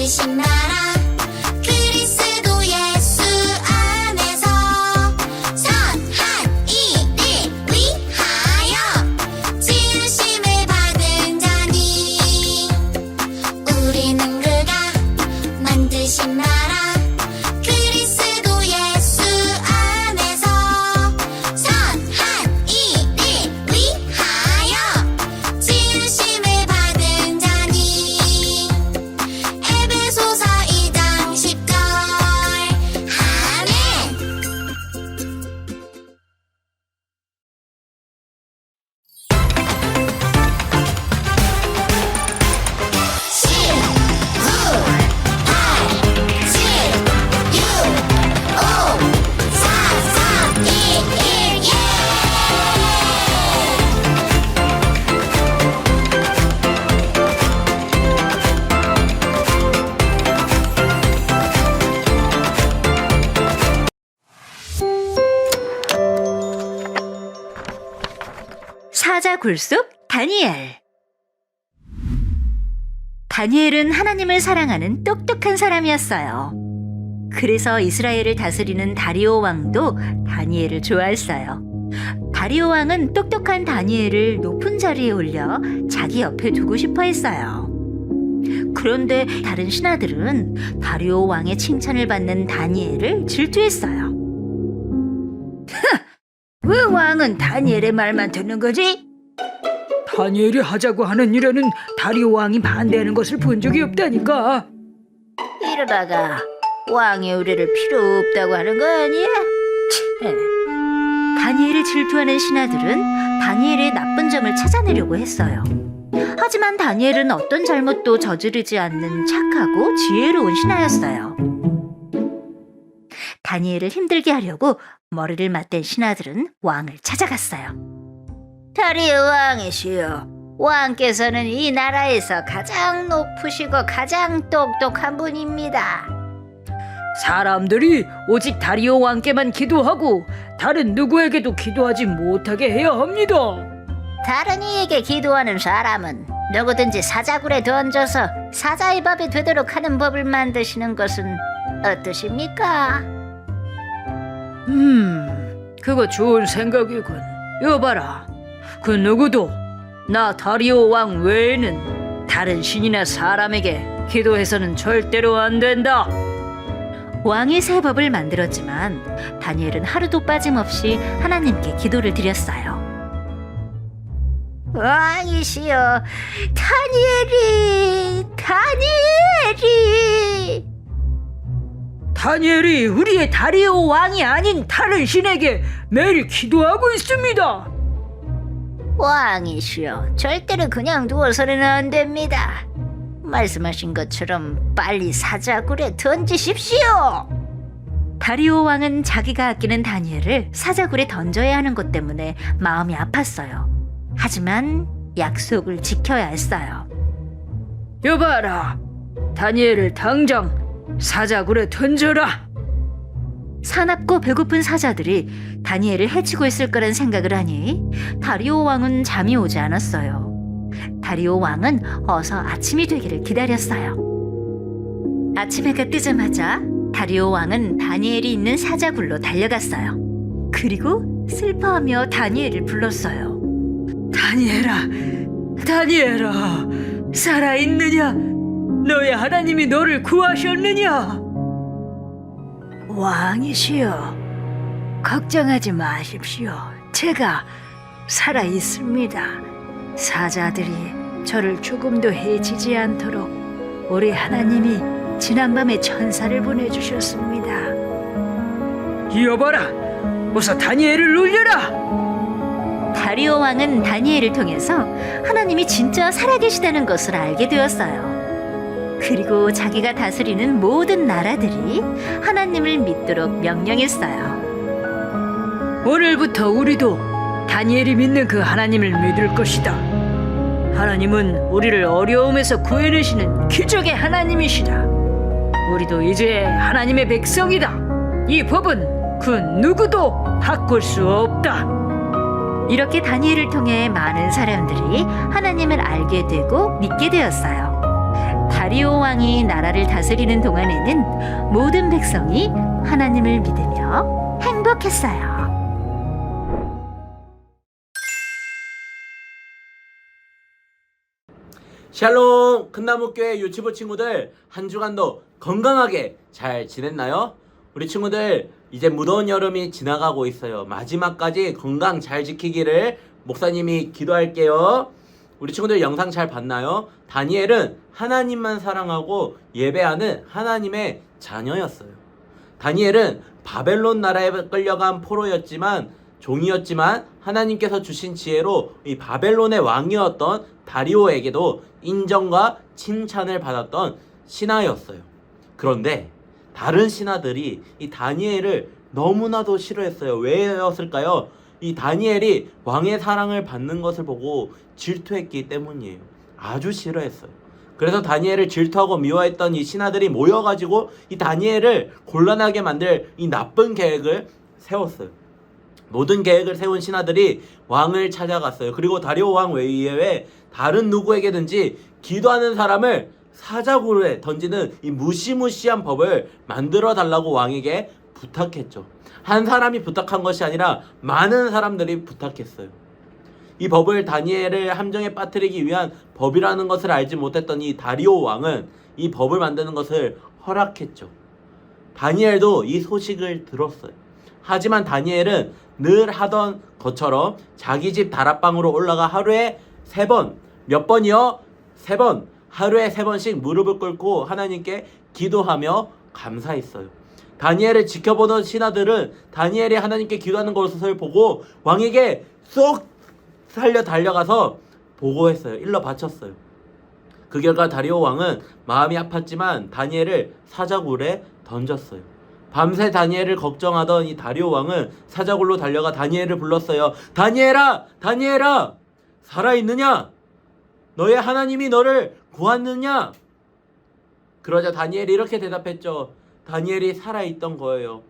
만드신 나라 그리스도 예수 안에서 선한 일을 위하여 지으심을 받은 자니 우리는 그가 만드신 나라 그리스도 예수 안에서 선한 일을 위하여 지으심을 받은 자니 에베소서 2장 10절 아멘. 사자 굴속 다니엘. 다니엘은 하나님을 사랑하는 똑똑한 사람이었어요. 그래서 이스라엘을 다스리는 다리오 왕도 다니엘을 좋아했어요. 다리오 왕은 똑똑한 다니엘을 높은 자리에 올려 자기 옆에 두고 싶어 했어요. 그런데 다른 신하들은 다리오 왕의 칭찬을 받는 다니엘을 질투했어요. 왜 왕은 다니엘의 말만 듣는 거지? 다니엘이 하자고 하는 일에는 다리오 왕이 반대하는 것을 본 적이 없다니까. 이러다가 왕이 우리를 필요 없다고 하는 거 아니야? 다니엘을 질투하는 신하들은 다니엘의 나쁜 점을 찾아내려고 했어요. 하지만 다니엘은 어떤 잘못도 저지르지 않는 착하고 지혜로운 신하였어요. 다니엘을 힘들게 하려고 머리를 맞댄 신하들은 왕을 찾아갔어요. 다리오 왕이시여, 왕께서는 이 나라에서 가장 높으시고 가장 똑똑한 분입니다. 사람들이 오직 다리오 왕께만 기도하고 다른 누구에게도 기도하지 못하게 해야 합니다. 다른 이에게 기도하는 사람은 누구든지 사자굴에 던져서 사자의 밥이 되도록 하는 법을 만드시는 것은 어떠십니까? 그거 좋은 생각이군. 여봐라, 그 누구도 나 다리오 왕 외에는 다른 신이나 사람에게 기도해서는 절대로 안 된다. 왕이 새 법을 만들었지만 다니엘은 하루도 빠짐없이 하나님께 기도를 드렸어요. 왕이시여, 다니엘이 우리의 다리오 왕이 아닌 다른 신에게 매일 기도하고 있습니다. 왕이시여, 절대로 그냥 두어서는 안 됩니다. 말씀하신 것처럼 빨리 사자굴에 던지십시오. 다리오 왕은 자기가 아끼는 다니엘을 사자굴에 던져야 하는 것 때문에 마음이 아팠어요. 하지만 약속을 지켜야 했어요. 여봐라, 다니엘을 당장 사자굴에 던져라. 사납고 배고픈 사자들이 다니엘을 해치고 있을 거란 생각을 하니 다리오 왕은 잠이 오지 않았어요. 다리오 왕은 어서 아침이 되기를 기다렸어요. 아침 해가 뜨자마자 다리오 왕은 다니엘이 있는 사자굴로 달려갔어요. 그리고 슬퍼하며 다니엘을 불렀어요. 다니엘아, 살아있느냐? 너의 하나님이 너를 구하셨느냐? 왕이시여, 걱정하지 마십시오. 제가 살아있습니다. 사자들이 저를 조금도 해치지 않도록 우리 하나님이 지난밤에 천사를 보내주셨습니다. 여봐라, 어서 다니엘을 울려라. 다리오 왕은 다니엘을 통해서 하나님이 진짜 살아계시다는 것을 알게 되었어요. 그리고 자기가 다스리는 모든 나라들이 하나님을 믿도록 명령했어요. 오늘부터 우리도 다니엘이 믿는 그 하나님을 믿을 것이다. 하나님은 우리를 어려움에서 구해내시는 기적의 하나님이시다. 우리도 이제 하나님의 백성이다. 이 법은 그 누구도 바꿀 수 없다. 이렇게 다니엘을 통해 많은 사람들이 하나님을 알게 되고 믿게 되었어요. 다리오 왕이 나라를 다스리는 동안에는 모든 백성이 하나님을 믿으며 행복했어요. 샬롬 큰나무교회 유치부 친구들, 한 주간도 건강하게 잘 지냈나요? 우리 친구들 이제 무더운 여름이 지나가고 있어요. 마지막까지 건강 잘 지키기를 목사님이 기도할게요. 우리 친구들 영상 잘 봤나요? 다니엘은 하나님만 사랑하고 예배하는 하나님의 자녀였어요. 다니엘은 바벨론 나라에 끌려간 포로였지만, 종이었지만 하나님께서 주신 지혜로 이 바벨론의 왕이었던 다리오에게도 인정과 칭찬을 받았던 신하였어요. 그런데 다른 신하들이 이 다니엘을 너무나도 싫어했어요. 왜였을까요? 이 다니엘이 왕의 사랑을 받는 것을 보고 질투했기 때문이에요. 아주 싫어했어요. 그래서 다니엘을 질투하고 미워했던 이 신하들이 모여가지고 이 다니엘을 곤란하게 만들 이 나쁜 계획을 세웠어요. 모든 계획을 세운 신하들이 왕을 찾아갔어요. 그리고 다리오 왕 외에 다른 누구에게든지 기도하는 사람을 사자굴에 던지는 이 무시무시한 법을 만들어 달라고 왕에게 부탁했죠. 한 사람이 부탁한 것이 아니라 많은 사람들이 부탁했어요. 이 법을 다니엘을 함정에 빠뜨리기 위한 법이라는 것을 알지 못했던 이 다리오 왕은 이 법을 만드는 것을 허락했죠. 다니엘도 이 소식을 들었어요. 하지만 다니엘은 늘 하던 것처럼 자기 집 다락방으로 올라가 하루에 3번, 몇 번이요? 3번, 하루에 3번씩 무릎을 꿇고 하나님께 기도하며 감사했어요. 다니엘을 지켜보던 신하들은 다니엘이 하나님께 기도하는 것을 보고 왕에게 쏙 살려 달려가서 보고했어요. 일러 바쳤어요. 그 결과 다리오 왕은 마음이 아팠지만 다니엘을 사자굴에 던졌어요. 밤새 다니엘을 걱정하던 이 다리오 왕은 사자굴로 달려가 다니엘을 불렀어요. 다니엘아! 다니엘아! 살아있느냐? 너의 하나님이 너를 구하느냐? 그러자 다니엘이 이렇게 대답했죠. 다니엘이 살아있던 거예요.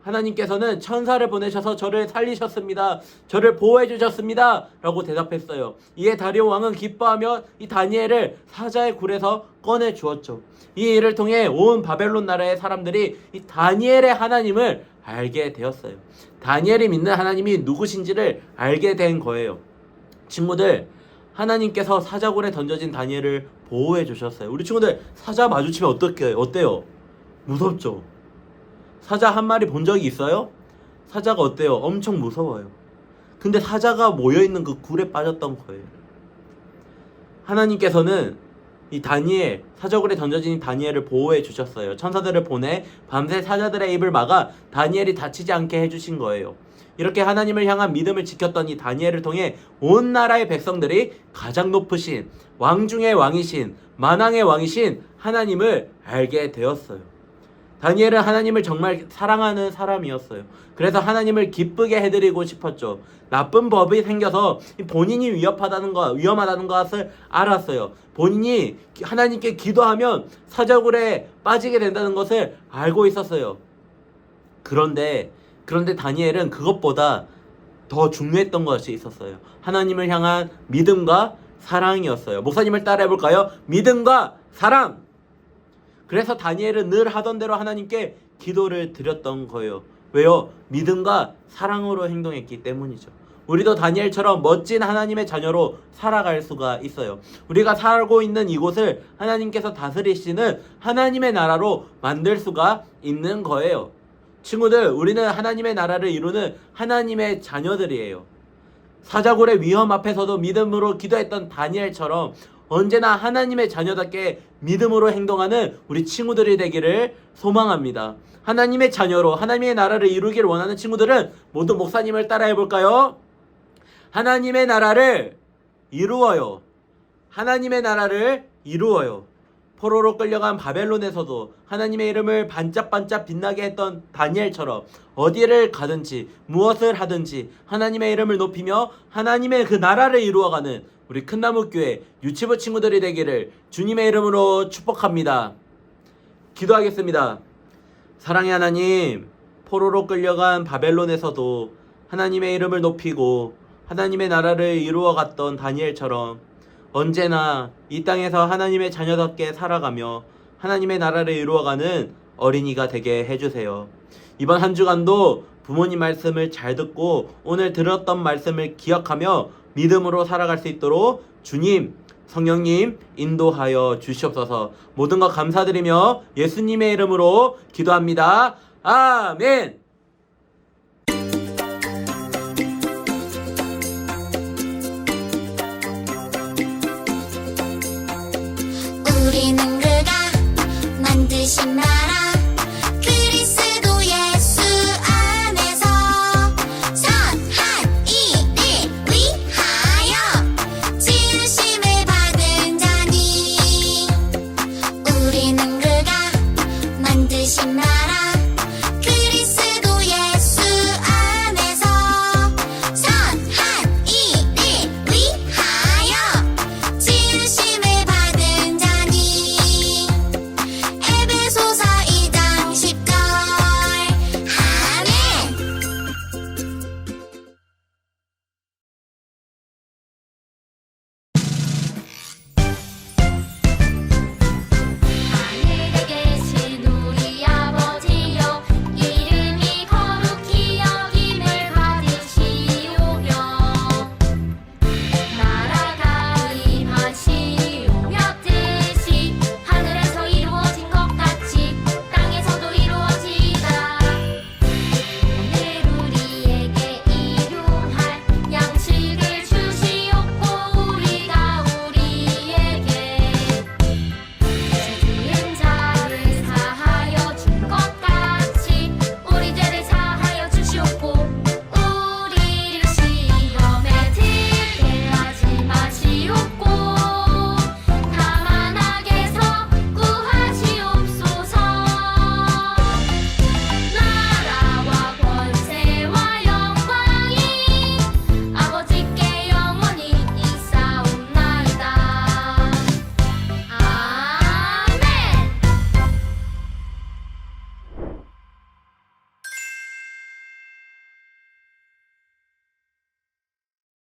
하나님께서는 천사를 보내셔서 저를 살리셨습니다. 저를 보호해 주셨습니다. 라고 대답했어요. 이에 다리오 왕은 기뻐하며 이 다니엘을 사자의 굴에서 꺼내 주었죠. 이 일을 통해 온 바벨론 나라의 사람들이 이 다니엘의 하나님을 알게 되었어요. 다니엘이 믿는 하나님이 누구신지를 알게 된 거예요. 친구들, 하나님께서 사자굴에 던져진 다니엘을 보호해 주셨어요. 우리 친구들 사자 마주치면 어때요? 무섭죠? 사자 한 마리 본 적이 있어요? 사자가 어때요? 엄청 무서워요. 근데 사자가 모여있는 그 굴에 빠졌던 거예요. 하나님께서는 이 다니엘, 사자굴에 던져진 다니엘을 보호해 주셨어요. 천사들을 보내 밤새 사자들의 입을 막아 다니엘이 다치지 않게 해주신 거예요. 이렇게 하나님을 향한 믿음을 지켰던 이 다니엘을 통해 온 나라의 백성들이 가장 높으신, 왕 중의 왕이신, 만왕의 왕이신 하나님을 알게 되었어요. 다니엘은 하나님을 정말 사랑하는 사람이었어요. 그래서 하나님을 기쁘게 해드리고 싶었죠. 나쁜 법이 생겨서 본인이 위험하다는 것을 알았어요. 본인이 하나님께 기도하면 사자굴에 빠지게 된다는 것을 알고 있었어요. 그런데 다니엘은 그것보다 더 중요했던 것이 있었어요. 하나님을 향한 믿음과 사랑이었어요. 목사님을 따라해볼까요? 믿음과 사랑! 그래서 다니엘은 늘 하던 대로 하나님께 기도를 드렸던 거예요. 왜요? 믿음과 사랑으로 행동했기 때문이죠. 우리도 다니엘처럼 멋진 하나님의 자녀로 살아갈 수가 있어요. 우리가 살고 있는 이곳을 하나님께서 다스리시는 하나님의 나라로 만들 수가 있는 거예요. 친구들, 우리는 하나님의 나라를 이루는 하나님의 자녀들이에요. 사자굴의 위험 앞에서도 믿음으로 기도했던 다니엘처럼 언제나 하나님의 자녀답게 믿음으로 행동하는 우리 친구들이 되기를 소망합니다. 하나님의 자녀로 하나님의 나라를 이루기를 원하는 친구들은 모두 목사님을 따라해 볼까요? 하나님의 나라를 이루어요. 하나님의 나라를 이루어요. 포로로 끌려간 바벨론에서도 하나님의 이름을 반짝반짝 빛나게 했던 다니엘처럼 어디를 가든지 무엇을 하든지 하나님의 이름을 높이며 하나님의 그 나라를 이루어가는 우리 큰나무교회 유치부 친구들이 되기를 주님의 이름으로 축복합니다. 기도하겠습니다. 사랑의 하나님, 포로로 끌려간 바벨론에서도 하나님의 이름을 높이고 하나님의 나라를 이루어갔던 다니엘처럼 언제나 이 땅에서 하나님의 자녀답게 살아가며 하나님의 나라를 이루어가는 어린이가 되게 해주세요. 이번 한 주간도 부모님 말씀을 잘 듣고 오늘 들었던 말씀을 기억하며 믿음으로 살아갈 수 있도록 주님, 성령님 인도하여 주시옵소서. 모든 것 감사드리며 예수님의 이름으로 기도합니다. 아멘.